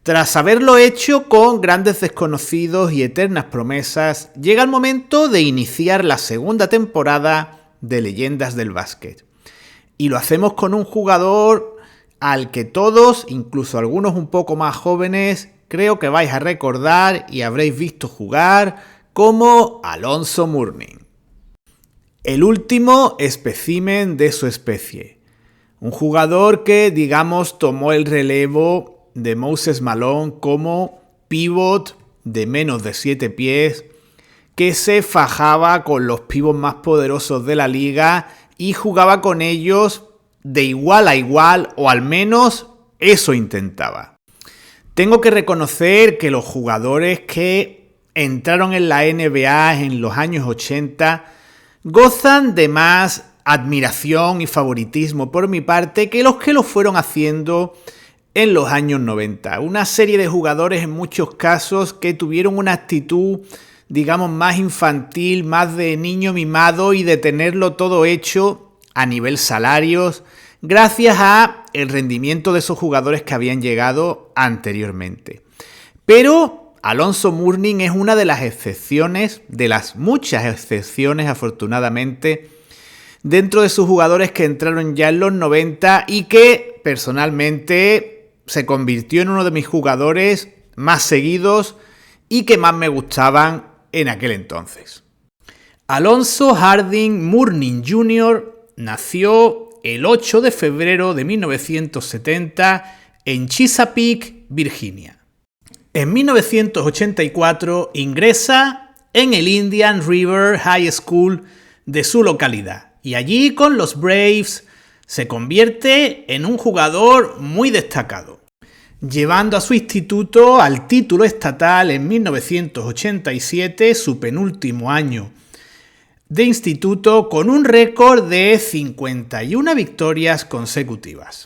Tras haberlo hecho con grandes desconocidos y eternas promesas, llega el momento de iniciar la segunda temporada de Leyendas del Básquet. Y lo hacemos con un jugador al que todos, incluso algunos un poco más jóvenes, creo que vais a recordar y habréis visto jugar, como Alonzo Mourning. El último espécimen de su especie. Un jugador que, digamos, tomó el relevo de Moses Malone como pivot de menos de 7 pies, que se fajaba con los pivots más poderosos de la liga y jugaba con ellos de igual a igual, o al menos eso intentaba. Tengo que reconocer que los jugadores que entraron en la NBA en los años 80 gozan de más admiración y favoritismo por mi parte que los que lo fueron haciendo en los años 90. Una serie de jugadores en muchos casos que tuvieron una actitud, digamos, más infantil, más de niño mimado y de tenerlo todo hecho a nivel salarios, gracias a el rendimiento de esos jugadores que habían llegado anteriormente. Pero Alonzo Mourning es una de las excepciones, de las muchas excepciones afortunadamente, dentro de sus jugadores que entraron ya en los 90 y que personalmente se convirtió en uno de mis jugadores más seguidos y que más me gustaban en aquel entonces. Alonzo Harding Mourning Jr. nació el 8 de febrero de 1970 en Chesapeake, Virginia. En 1984 ingresa en el Indian River High School de su localidad y allí con los Braves se convierte en un jugador muy destacado, llevando a su instituto al título estatal en 1987, su penúltimo año de instituto, con un récord de 51 victorias consecutivas.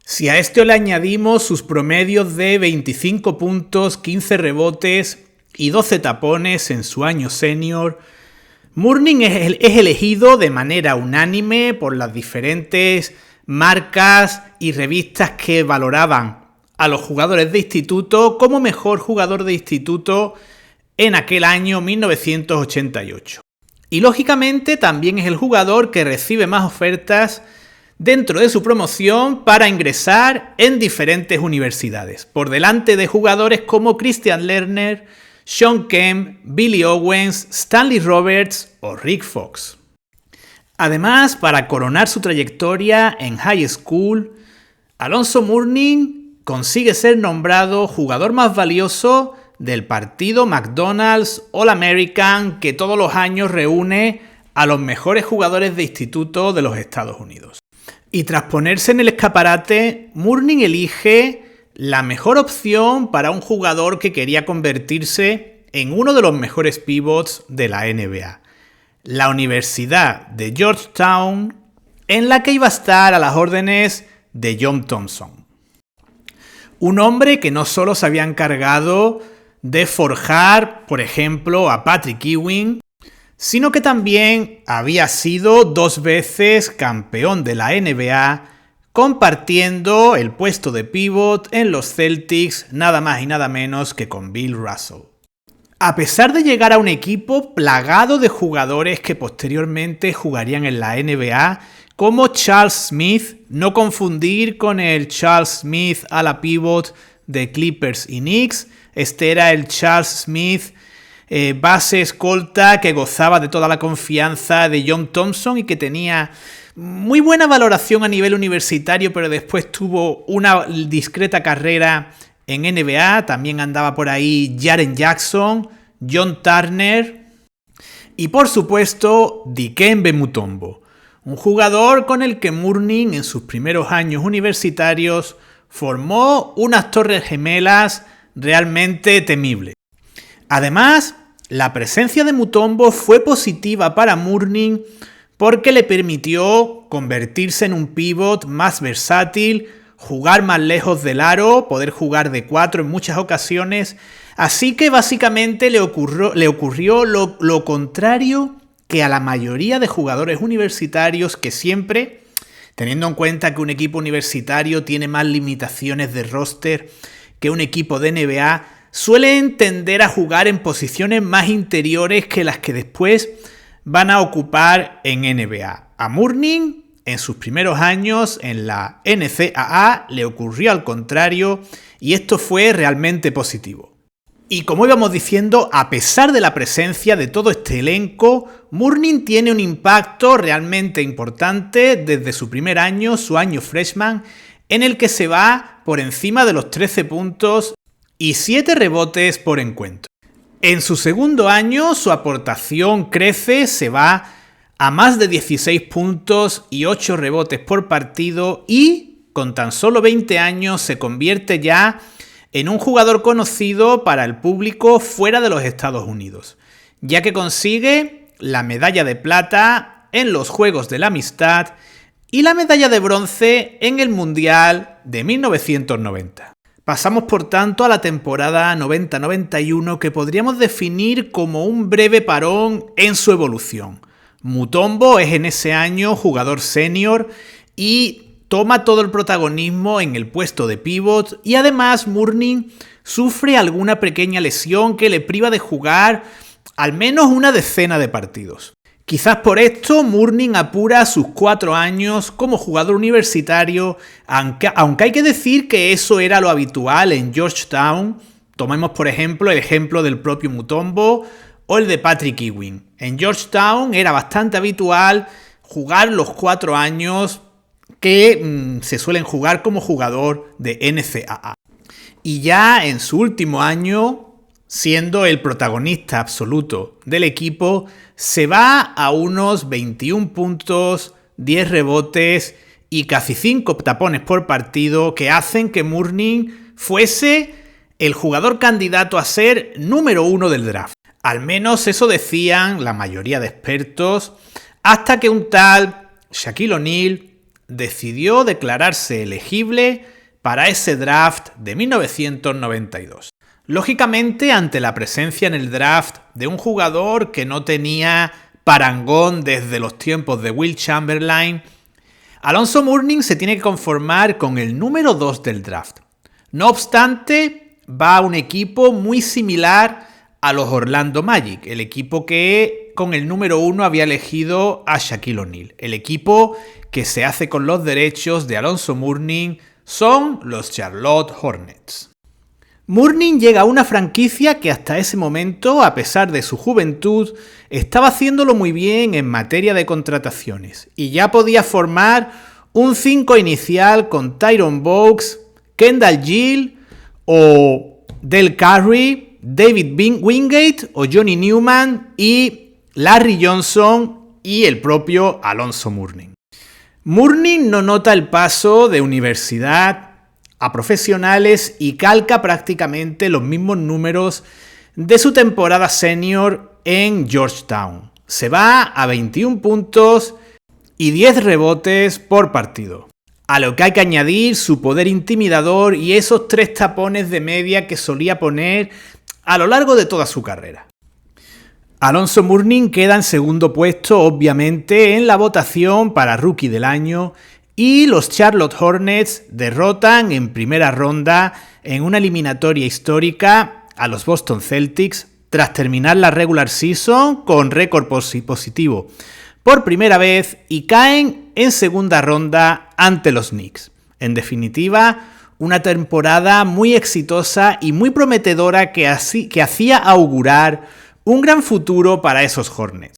Si a esto le añadimos sus promedios de 25 puntos, 15 rebotes y 12 tapones en su año senior, Mourning es elegido de manera unánime por las diferentes marcas y revistas que valoraban a los jugadores de instituto como mejor jugador de instituto en aquel año 1988. Y lógicamente también es el jugador que recibe más ofertas dentro de su promoción para ingresar en diferentes universidades, por delante de jugadores como Christian Lerner, Shawn Kemp, Billy Owens, Stanley Roberts o Rick Fox. Además, para coronar su trayectoria en high school, Alonzo Mourning consigue ser nombrado jugador más valioso del partido McDonald's All-American, que todos los años reúne a los mejores jugadores de instituto de los Estados Unidos. Y tras ponerse en el escaparate, Mourning elige la mejor opción para un jugador que quería convertirse en uno de los mejores pivots de la NBA. La Universidad de Georgetown, en la que iba a estar a las órdenes de John Thompson. Un hombre que no solo se había encargado de forjar, por ejemplo, a Patrick Ewing, sino que también había sido 2 veces campeón de la NBA, compartiendo el puesto de pívot en los Celtics nada más y nada menos que con Bill Russell. A pesar de llegar a un equipo plagado de jugadores que posteriormente jugarían en la NBA, como Charles Smith, no confundir con el Charles Smith a la pívot de Clippers y Knicks, este era el Charles Smith base escolta que gozaba de toda la confianza de John Thompson y que tenía muy buena valoración a nivel universitario, pero después tuvo una discreta carrera en NBA. También andaba por ahí Jaren Jackson, John Turner y por supuesto Dikembe Mutombo, un jugador con el que Mourning en sus primeros años universitarios formó unas torres gemelas realmente temibles. Además, la presencia de Mutombo fue positiva para Mourning porque le permitió convertirse en un pívot más versátil, jugar más lejos del aro, poder jugar de 4 en muchas ocasiones. Así que básicamente le ocurrió lo contrario que a la mayoría de jugadores universitarios que siempre, teniendo en cuenta que un equipo universitario tiene más limitaciones de roster que un equipo de NBA suele tender a jugar en posiciones más interiores que las que después van a ocupar en NBA. A Mourning, en sus primeros años en la NCAA, le ocurrió al contrario y esto fue realmente positivo. Y como íbamos diciendo, a pesar de la presencia de todo este elenco, Mourning tiene un impacto realmente importante desde su primer año, su año freshman, en el que se va por encima de los 13 puntos y 7 rebotes por encuentro. En su segundo año, su aportación crece, se va a más de 16 puntos y 8 rebotes por partido y, con tan solo 20 años, se convierte ya en un jugador conocido para el público fuera de los Estados Unidos, ya que consigue la medalla de plata en los Juegos de la Amistad y la medalla de bronce en el Mundial de 1990. Pasamos por tanto a la temporada 90-91 que podríamos definir como un breve parón en su evolución. Mutombo es en ese año jugador senior y toma todo el protagonismo en el puesto de pívot y además Mourning sufre alguna pequeña lesión que le priva de jugar al menos una decena de partidos. Quizás por esto Mourning apura sus 4 años como jugador universitario, aunque hay que decir que eso era lo habitual en Georgetown. Tomemos por ejemplo el ejemplo del propio Mutombo o el de Patrick Ewing. En Georgetown era bastante habitual jugar los 4 años que se suelen jugar como jugador de NCAA. Y ya en su último año, siendo el protagonista absoluto del equipo, se va a unos 21 puntos, 10 rebotes y casi 5 tapones por partido que hacen que Mourning fuese el jugador candidato a ser número 1 del draft. Al menos eso decían la mayoría de expertos, hasta que un tal Shaquille O'Neal decidió declararse elegible para ese draft de 1992. Lógicamente, ante la presencia en el draft de un jugador que no tenía parangón desde los tiempos de Wilt Chamberlain, Alonzo Mourning se tiene que conformar con el número 2 del draft. No obstante, va a un equipo muy similar a los Orlando Magic, el equipo que con el número 1 había elegido a Shaquille O'Neal. El equipo que se hace con los derechos de Alonzo Mourning son los Charlotte Hornets. Mourning llega a una franquicia que hasta ese momento, a pesar de su juventud, estaba haciéndolo muy bien en materia de contrataciones y ya podía formar un 5 inicial con Tyrone Brooks, Kendall Gill o Del Curry, David Wingate o Johnny Newman y Larry Johnson y el propio Alonzo Mourning. Mourning no nota el paso de universidad a profesionales y calca prácticamente los mismos números de su temporada senior en Georgetown. Se va a 21 puntos y 10 rebotes por partido. A lo que hay que añadir su poder intimidador y esos 3 tapones de media que solía poner a lo largo de toda su carrera. Alonzo Mourning queda en segundo puesto, obviamente, en la votación para Rookie del Año y los Charlotte Hornets derrotan en primera ronda en una eliminatoria histórica a los Boston Celtics tras terminar la regular season con récord positivo por primera vez y caen en segunda ronda ante los Knicks. En definitiva, una temporada muy exitosa y muy prometedora que hacía augurar un gran futuro para esos Hornets.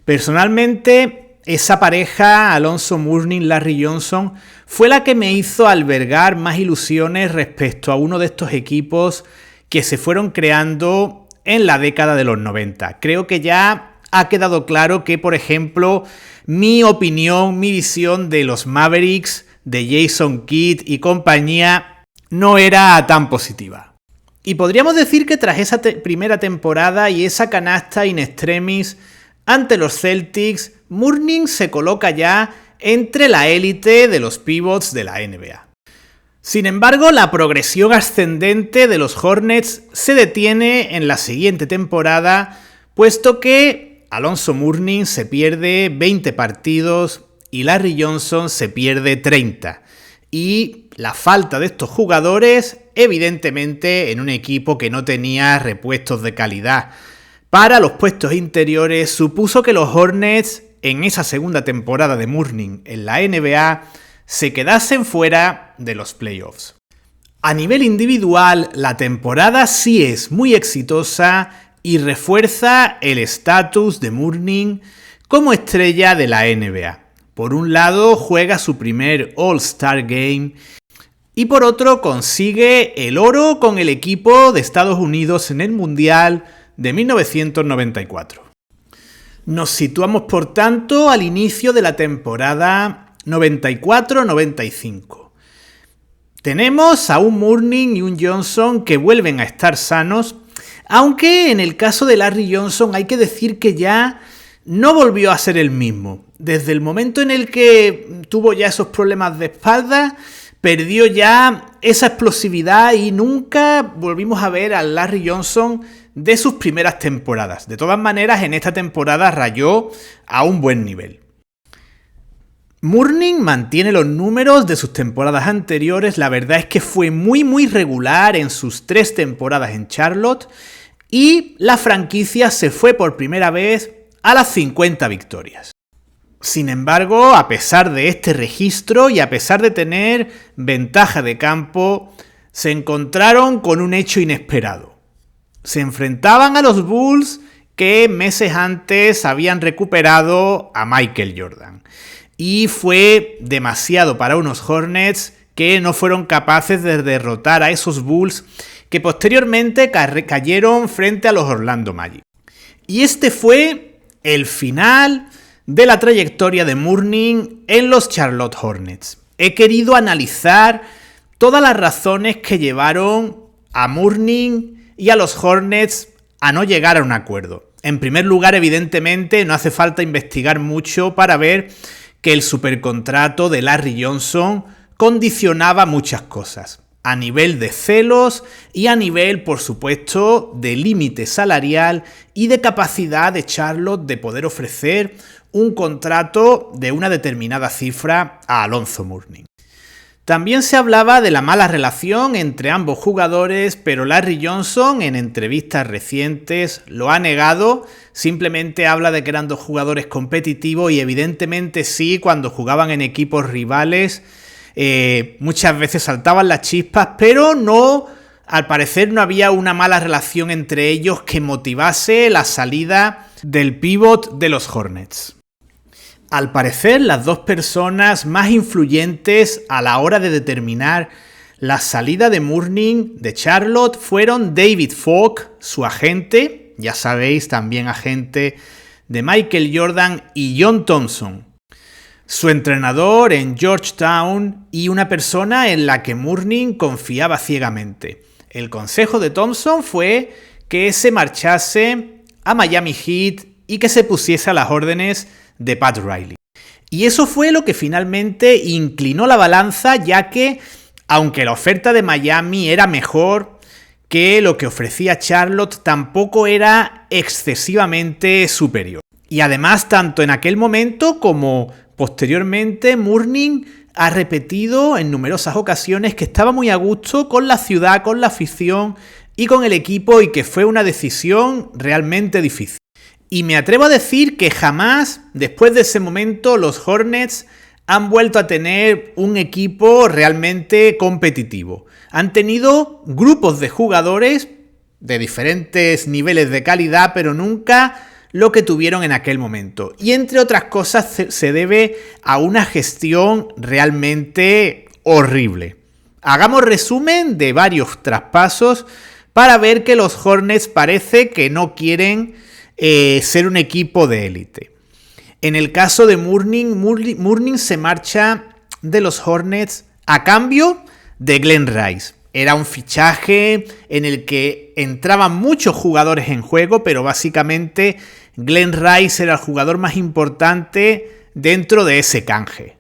Personalmente, esa pareja, Alonzo Mourning-Larry Johnson, fue la que me hizo albergar más ilusiones respecto a uno de estos equipos que se fueron creando en la década de los 90. Creo que ya ha quedado claro que, por ejemplo, mi opinión, mi visión de los Mavericks, de Jason Kidd y compañía, no era tan positiva. Y podríamos decir que tras esa primera temporada y esa canasta in extremis ante los Celtics, Mourning se coloca ya entre la élite de los pivots de la NBA. Sin embargo, la progresión ascendente de los Hornets se detiene en la siguiente temporada, puesto que Alonzo Mourning se pierde 20 partidos y Larry Johnson se pierde 30. Y la falta de estos jugadores evidentemente en un equipo que no tenía repuestos de calidad. Para los puestos interiores supuso que los Hornets en esa segunda temporada de Mourning en la NBA se quedasen fuera de los playoffs. A nivel individual, la temporada sí es muy exitosa y refuerza el estatus de Mourning como estrella de la NBA. Por un lado, juega su primer All-Star Game y por otro consigue el oro con el equipo de Estados Unidos en el Mundial de 1994. Nos situamos por tanto al inicio de la temporada 94-95. Tenemos a un Mourning y un Johnson que vuelven a estar sanos, aunque en el caso de Larry Johnson hay que decir que ya no volvió a ser el mismo. Desde el momento en el que tuvo ya esos problemas de espalda, perdió ya esa explosividad y nunca volvimos a ver al Larry Johnson de sus primeras temporadas. De todas maneras, en esta temporada rayó a un buen nivel. Mourning mantiene los números de sus temporadas anteriores. La verdad es que fue muy regular en sus 3 temporadas en Charlotte y la franquicia se fue por primera vez a las 50 victorias. Sin embargo, a pesar de este registro y a pesar de tener ventaja de campo, se encontraron con un hecho inesperado. Se enfrentaban a los Bulls que meses antes habían recuperado a Michael Jordan. Y fue demasiado para unos Hornets que no fueron capaces de derrotar a esos Bulls que posteriormente cayeron frente a los Orlando Magic. Y este fue el final de la trayectoria de Mourning en los Charlotte Hornets. He querido analizar todas las razones que llevaron a Mourning y a los Hornets a no llegar a un acuerdo. En primer lugar, evidentemente, no hace falta investigar mucho para ver que el supercontrato de Larry Johnson condicionaba muchas cosas, a nivel de celos y a nivel, por supuesto, de límite salarial y de capacidad de Charlotte de poder ofrecer un contrato de una determinada cifra a Alonzo Mourning. También se hablaba de la mala relación entre ambos jugadores, pero Larry Johnson en entrevistas recientes lo ha negado, simplemente habla de que eran 2 jugadores competitivos y evidentemente sí, cuando jugaban en equipos rivales muchas veces saltaban las chispas, pero no, al parecer no había una mala relación entre ellos que motivase la salida del pívot de los Hornets. Al parecer, las 2 personas más influyentes a la hora de determinar la salida de Mourning de Charlotte fueron David Falk, su agente, ya sabéis, también agente de Michael Jordan, y John Thompson, su entrenador en Georgetown y una persona en la que Mourning confiaba ciegamente. El consejo de Thompson fue que se marchase a Miami Heat y que se pusiese a las órdenes de Pat Riley. Y eso fue lo que finalmente inclinó la balanza, ya que, aunque la oferta de Miami era mejor que lo que ofrecía Charlotte, tampoco era excesivamente superior. Y además, tanto en aquel momento como posteriormente, Mourning ha repetido en numerosas ocasiones que estaba muy a gusto con la ciudad, con la afición y con el equipo, y que fue una decisión realmente difícil. Y me atrevo a decir que jamás, después de ese momento, los Hornets han vuelto a tener un equipo realmente competitivo. Han tenido grupos de jugadores de diferentes niveles de calidad, pero nunca lo que tuvieron en aquel momento. Y entre otras cosas se debe a una gestión realmente horrible. Hagamos resumen de varios traspasos para ver que los Hornets parece que no quieren ser un equipo de élite. En el caso de Mourning se marcha de los Hornets a cambio de Glen Rice. Era un fichaje en el que entraban muchos jugadores en juego, pero básicamente Glen Rice era el jugador más importante dentro de ese canje.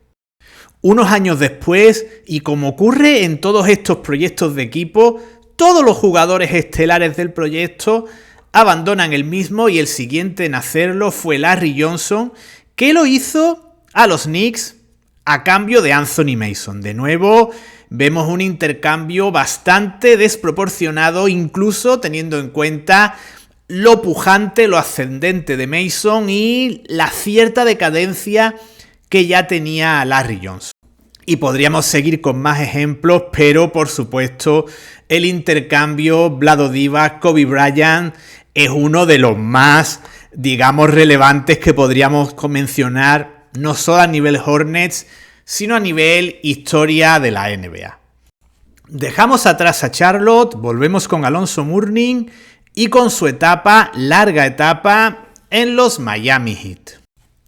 Unos años después, y como ocurre en todos estos proyectos de equipo, todos los jugadores estelares del proyecto abandonan el mismo, y el siguiente en hacerlo fue Larry Johnson, que lo hizo a los Knicks a cambio de Anthony Mason. De nuevo, vemos un intercambio bastante desproporcionado, incluso teniendo en cuenta lo pujante, lo ascendente de Mason y la cierta decadencia que ya tenía Larry Johnson. Y podríamos seguir con más ejemplos, pero por supuesto el intercambio Vlado Divac-Kobe Bryant es uno de los más, digamos, relevantes que podríamos mencionar, no solo a nivel Hornets, sino a nivel historia de la NBA. Dejamos atrás a Charlotte, volvemos con Alonzo Mourning y con su larga etapa en los Miami Heat.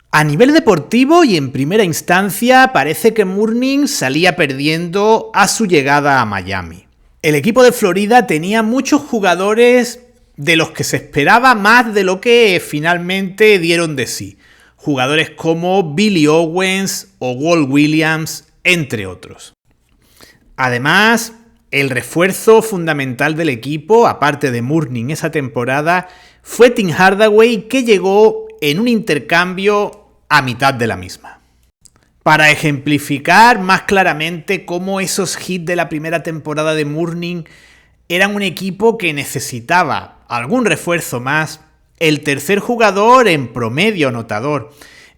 A nivel deportivo y en primera instancia parece que Mourning salía perdiendo a su llegada a Miami. El equipo de Florida tenía muchos jugadores de los que se esperaba más de lo que finalmente dieron de sí. Jugadores como Billy Owens o Walt Williams, entre otros. Además, el refuerzo fundamental del equipo, aparte de Mourning esa temporada, fue Tim Hardaway, que llegó en un intercambio a mitad de la misma. Para ejemplificar más claramente cómo esos Heat de la primera temporada de Mourning eran un equipo que necesitaba algún refuerzo más, el tercer jugador en promedio anotador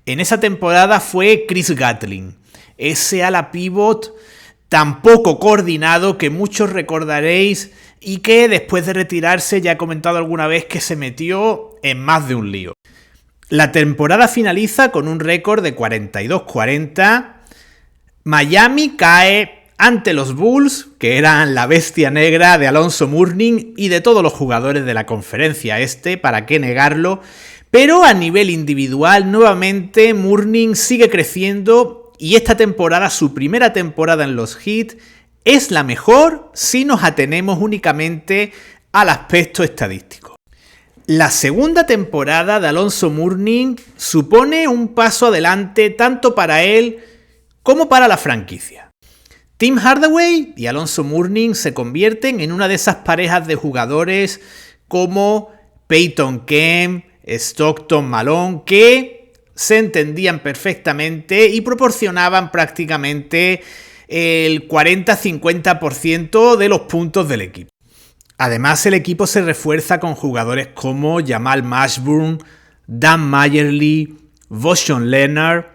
en esa temporada fue Chris Gatling, ese ala pivot tan poco coordinado que muchos recordaréis y que después de retirarse ya he comentado alguna vez que se metió en más de un lío. La temporada finaliza con un récord de 42-40. Miami cae ante los Bulls, que eran la bestia negra de Alonzo Mourning y de todos los jugadores de la conferencia este, para qué negarlo. Pero a nivel individual, nuevamente, Mourning sigue creciendo y esta temporada, su primera temporada en los Heat, es la mejor si nos atenemos únicamente al aspecto estadístico. La segunda temporada de Alonzo Mourning supone un paso adelante tanto para él como para la franquicia. Tim Hardaway y Alonzo Mourning se convierten en una de esas parejas de jugadores como Peyton Kemp, Stockton Malone, que se entendían perfectamente y proporcionaban prácticamente el 40-50% de los puntos del equipo. Además, el equipo se refuerza con jugadores como Jamal Mashburn, Dan Mayerly, Voshon Leonard,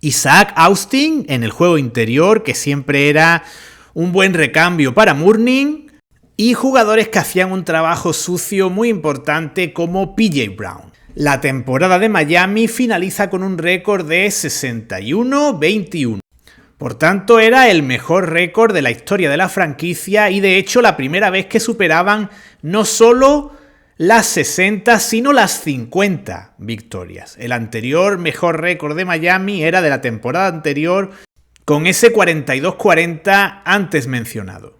Isaac Austin en el juego interior, que siempre era un buen recambio para Mourning, y jugadores que hacían un trabajo sucio muy importante como PJ Brown. La temporada de Miami finaliza con un récord de 61-21. Por tanto, era el mejor récord de la historia de la franquicia y de hecho la primera vez que superaban no solo las 60, sino las 50 victorias. El anterior mejor récord de Miami era de la temporada anterior, con ese 42-40 antes mencionado.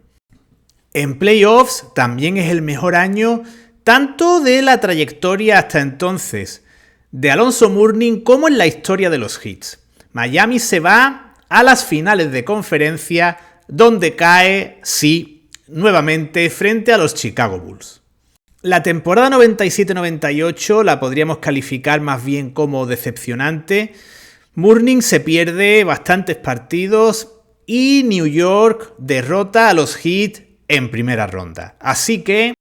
En playoffs también es el mejor año tanto de la trayectoria hasta entonces de Alonzo Mourning como en la historia de los Heat. Miami se va a las finales de conferencia, donde cae, sí, nuevamente frente a los Chicago Bulls. La temporada 97-98 la podríamos calificar más bien como decepcionante. Mourning se pierde bastantes partidos y New York derrota a los Heat en primera ronda. Así que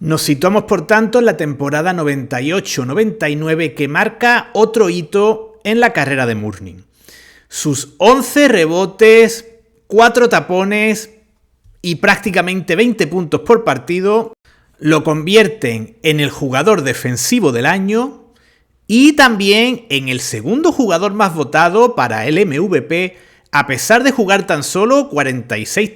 nos situamos por tanto en la temporada 98-99, que marca otro hito en la carrera de Mourning. Sus 11 rebotes, 4 tapones y prácticamente 20 puntos por partido lo convierten en el jugador defensivo del año y también en el segundo jugador más votado para el MVP, a pesar de jugar tan solo 46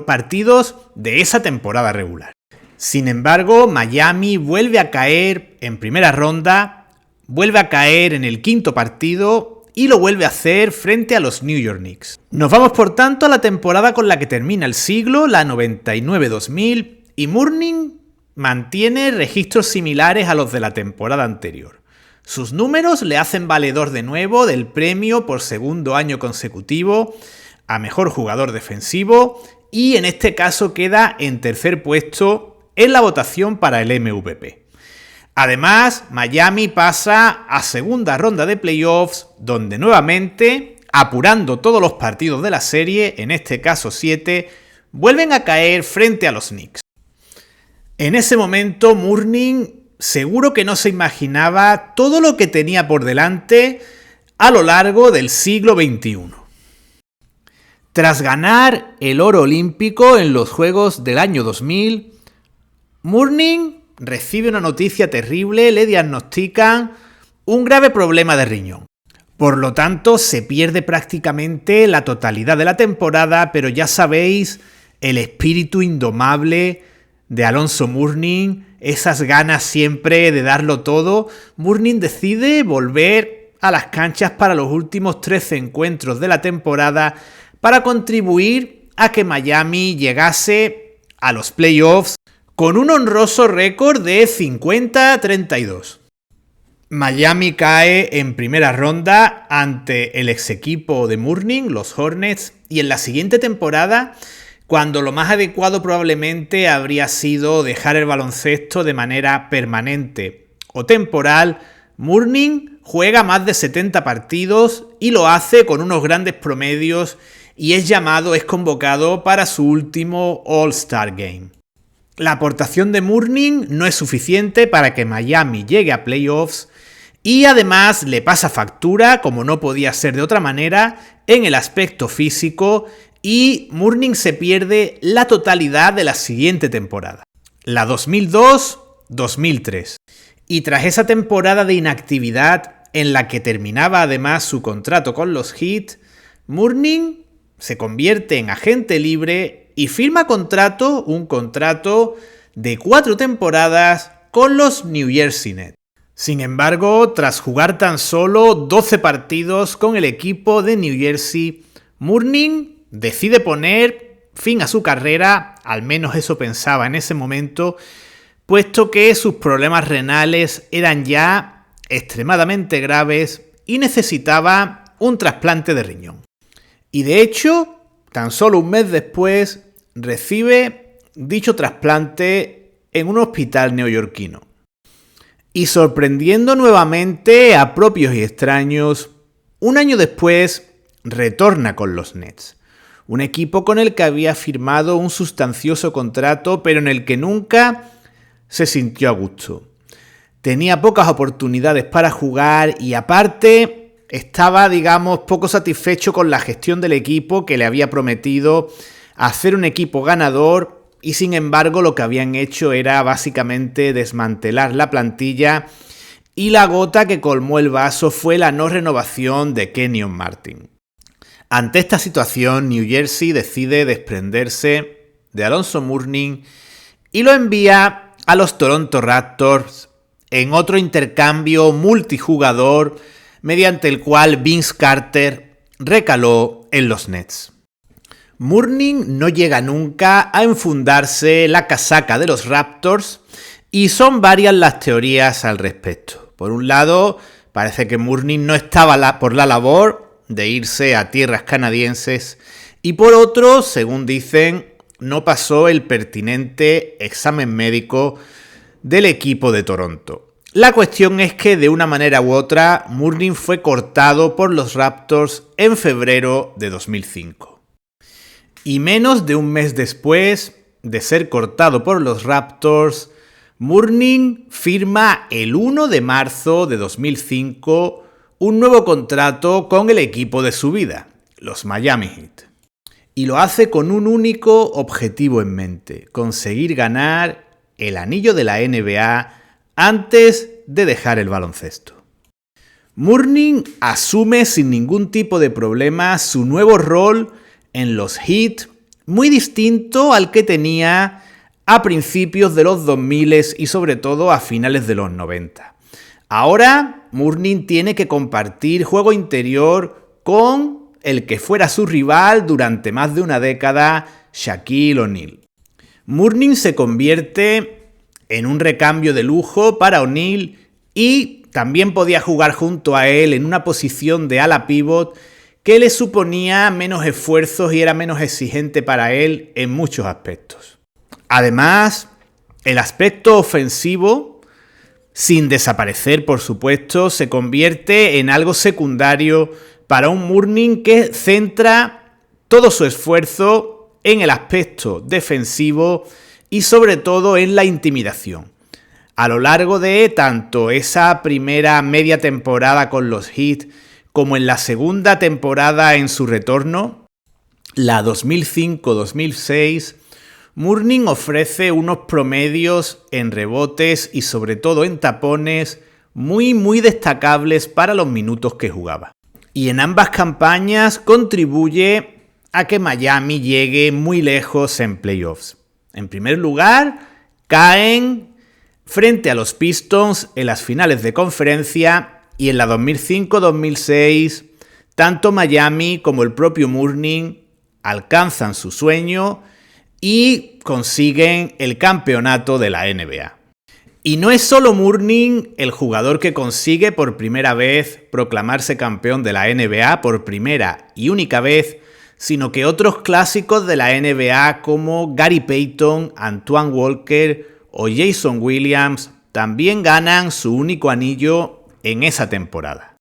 partidos de esa temporada regular. Sin embargo, Miami vuelve a caer en primera ronda, vuelve a caer en el quinto partido y lo vuelve a hacer frente a los New York Knicks. Nos vamos por tanto a la temporada con la que termina el siglo, la 99-2000, y Mourning mantiene registros similares a los de la temporada anterior. Sus números le hacen valedor de nuevo del premio por segundo año consecutivo a mejor jugador defensivo y en este caso queda en tercer puesto en la votación para el MVP. Además, Miami pasa a segunda ronda de playoffs, donde nuevamente apurando todos los partidos de la serie, en este caso 7, vuelven a caer frente a los Knicks. En ese momento, Mourning seguro que no se imaginaba todo lo que tenía por delante a lo largo del siglo XXI. Tras ganar el oro olímpico en los Juegos del año 2000, Mourning recibe una noticia terrible, le diagnostican un grave problema de riñón. Por lo tanto, se pierde prácticamente la totalidad de la temporada, pero ya sabéis, el espíritu indomable de Alonzo Mourning, esas ganas siempre de darlo todo. Mourning decide volver a las canchas para los últimos 13 encuentros de la temporada para contribuir a que Miami llegase a los playoffs con un honroso récord de 50-32. Miami cae en primera ronda ante el ex equipo de Mourning, los Hornets, y en la siguiente temporada, cuando lo más adecuado probablemente habría sido dejar el baloncesto de manera permanente o temporal, Mourning juega más de 70 partidos y lo hace con unos grandes promedios y es convocado para su último All-Star Game. La aportación de Mourning no es suficiente para que Miami llegue a playoffs y además le pasa factura, como no podía ser de otra manera, en el aspecto físico y Mourning se pierde la totalidad de la siguiente temporada, la 2002-2003. Y tras esa temporada de inactividad en la que terminaba además su contrato con los Heat, Mourning se convierte en agente libre y firma un contrato de 4 temporadas con los New Jersey Nets. Sin embargo, tras jugar tan solo 12 partidos con el equipo de New Jersey, Mourning decide poner fin a su carrera, al menos eso pensaba en ese momento, puesto que sus problemas renales eran ya extremadamente graves y necesitaba un trasplante de riñón. Y de hecho, tan solo un mes después, recibe dicho trasplante en un hospital neoyorquino. Y sorprendiendo nuevamente a propios y extraños, un año después retorna con los Nets, un equipo con el que había firmado un sustancioso contrato, pero en el que nunca se sintió a gusto. Tenía pocas oportunidades para jugar y aparte estaba, poco satisfecho con la gestión del equipo, que le había prometido hacer un equipo ganador y sin embargo lo que habían hecho era básicamente desmantelar la plantilla y la gota que colmó el vaso fue la no renovación de Kenyon Martin. Ante esta situación, New Jersey decide desprenderse de Alonzo Mourning y lo envía a los Toronto Raptors en otro intercambio multijugador mediante el cual Vince Carter recaló en los Nets. Mourning no llega nunca a enfundarse la casaca de los Raptors y son varias las teorías al respecto. Por un lado, parece que Mourning no estaba por la labor de irse a tierras canadienses y por otro, según dicen, no pasó el pertinente examen médico del equipo de Toronto. La cuestión es que de una manera u otra, Mourning fue cortado por los Raptors en febrero de 2005. Y menos de un mes después de ser cortado por los Raptors, Mourning firma el 1 de marzo de 2005 un nuevo contrato con el equipo de su vida, los Miami Heat. Y lo hace con un único objetivo en mente: conseguir ganar el anillo de la NBA antes de dejar el baloncesto. Mourning asume sin ningún tipo de problema su nuevo rol en los Heat, muy distinto al que tenía a principios de los 2000 y sobre todo a finales de los 90. Ahora, Mourning tiene que compartir juego interior con el que fuera su rival durante más de una década, Shaquille O'Neal. Mourning se convierte en un recambio de lujo para O'Neal y también podía jugar junto a él en una posición de ala pívot que le suponía menos esfuerzos y era menos exigente para él en muchos aspectos. Además, el aspecto ofensivo, sin desaparecer por supuesto, se convierte en algo secundario para un Mourning que centra todo su esfuerzo en el aspecto defensivo y sobre todo en la intimidación. A lo largo de tanto esa primera media temporada con los Heat como en la segunda temporada en su retorno, la 2005-2006, Mourning ofrece unos promedios en rebotes y sobre todo en tapones muy destacables para los minutos que jugaba. Y en ambas campañas contribuye a que Miami llegue muy lejos en playoffs. En primer lugar, caen frente a los Pistons en las finales de conferencia y en la 2005-2006, tanto Miami como el propio Mourning alcanzan su sueño y consiguen el campeonato de la NBA. Y no es solo Mourning el jugador que consigue por primera vez proclamarse campeón de la NBA por primera y única vez, sino que otros clásicos de la NBA como Gary Payton, Antoine Walker o Jason Williams también ganan su único anillo en esa temporada.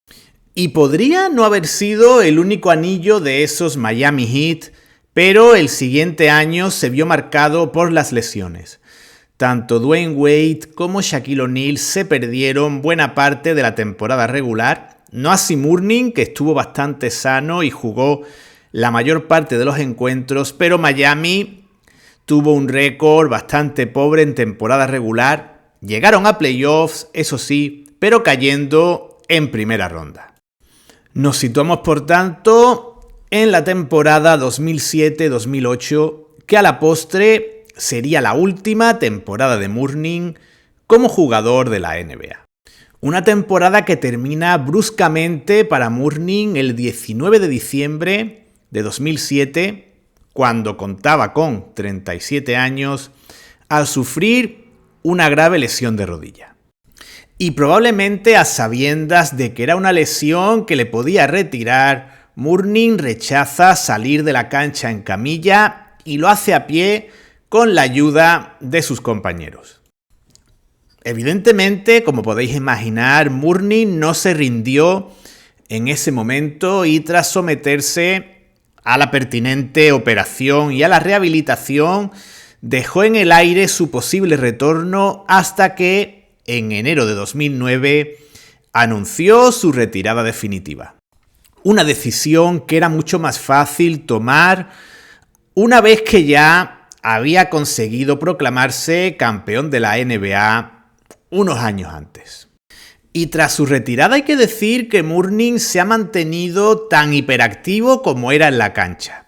Y podría no haber sido el único anillo de esos Miami Heat, pero el siguiente año se vio marcado por las lesiones. Tanto Dwayne Wade como Shaquille O'Neal se perdieron buena parte de la temporada regular, no así Mourning, que estuvo bastante sano y jugó la mayor parte de los encuentros, pero Miami tuvo un récord bastante pobre en temporada regular. Llegaron a playoffs, eso sí, pero cayendo en primera ronda. Nos situamos, por tanto, en la temporada 2007-2008, que a la postre sería la última temporada de Mourning como jugador de la NBA. Una temporada que termina bruscamente para Mourning el 19 de diciembre de 2007, cuando contaba con 37 años, al sufrir una grave lesión de rodilla. Y probablemente a sabiendas de que era una lesión que le podía retirar, Mourning rechaza salir de la cancha en camilla y lo hace a pie con la ayuda de sus compañeros. Evidentemente, como podéis imaginar, Mourning no se rindió en ese momento y tras someterse a la pertinente operación y a la rehabilitación, dejó en el aire su posible retorno hasta que, en enero de 2009, anunció su retirada definitiva. Una decisión que era mucho más fácil tomar una vez que ya había conseguido proclamarse campeón de la NBA unos años antes. Y tras su retirada hay que decir que Mourning se ha mantenido tan hiperactivo como era en la cancha.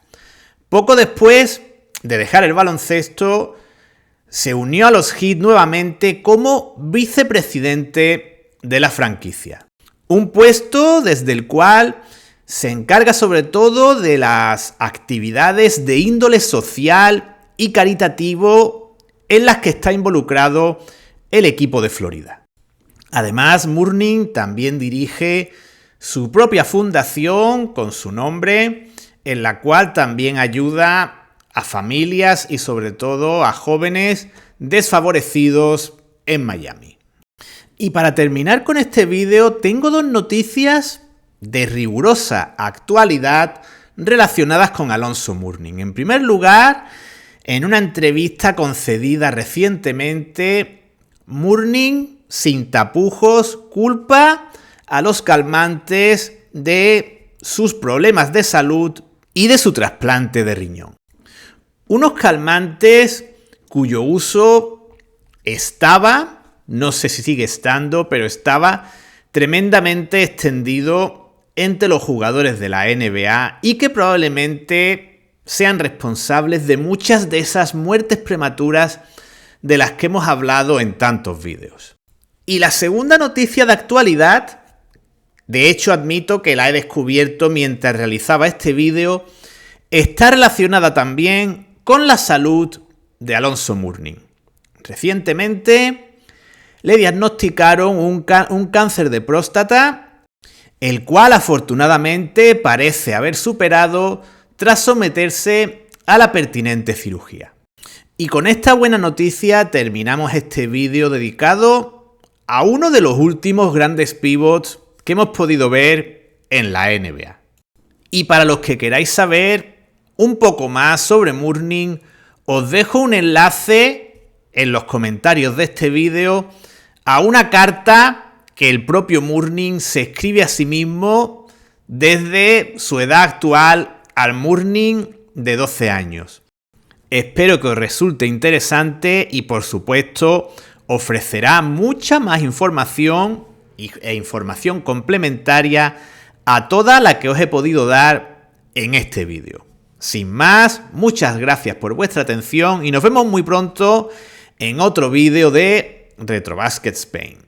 Poco después de dejar el baloncesto, se unió a los Heat nuevamente como vicepresidente de la franquicia. Un puesto desde el cual se encarga sobre todo de las actividades de índole social y caritativo en las que está involucrado el equipo de Florida. Además, Mourning también dirige su propia fundación con su nombre, en la cual también ayuda a familias y sobre todo a jóvenes desfavorecidos en Miami. Y para terminar con este vídeo, tengo dos noticias de rigurosa actualidad relacionadas con Alonzo Mourning. En primer lugar, en una entrevista concedida recientemente, Mourning, sin tapujos, culpa a los calmantes de sus problemas de salud y de su trasplante de riñón. Unos calmantes cuyo uso estaba, no sé si sigue estando, pero estaba tremendamente extendido entre los jugadores de la NBA y que probablemente sean responsables de muchas de esas muertes prematuras de las que hemos hablado en tantos vídeos. Y la segunda noticia de actualidad, de hecho admito que la he descubierto mientras realizaba este vídeo, está relacionada también con la salud de Alonzo Mourning. Recientemente le diagnosticaron un cáncer de próstata, el cual afortunadamente parece haber superado tras someterse a la pertinente cirugía. Y con esta buena noticia terminamos este vídeo dedicado a uno de los últimos grandes pivots que hemos podido ver en la NBA. Y para los que queráis saber un poco más sobre Mourning, os dejo un enlace en los comentarios de este vídeo a una carta que el propio Mourning se escribe a sí mismo desde su edad actual al Mourning de 12 años. Espero que os resulte interesante y, por supuesto, ofrecerá mucha más información e información complementaria a toda la que os he podido dar en este vídeo. Sin más, muchas gracias por vuestra atención y nos vemos muy pronto en otro vídeo de Retrobasket Spain.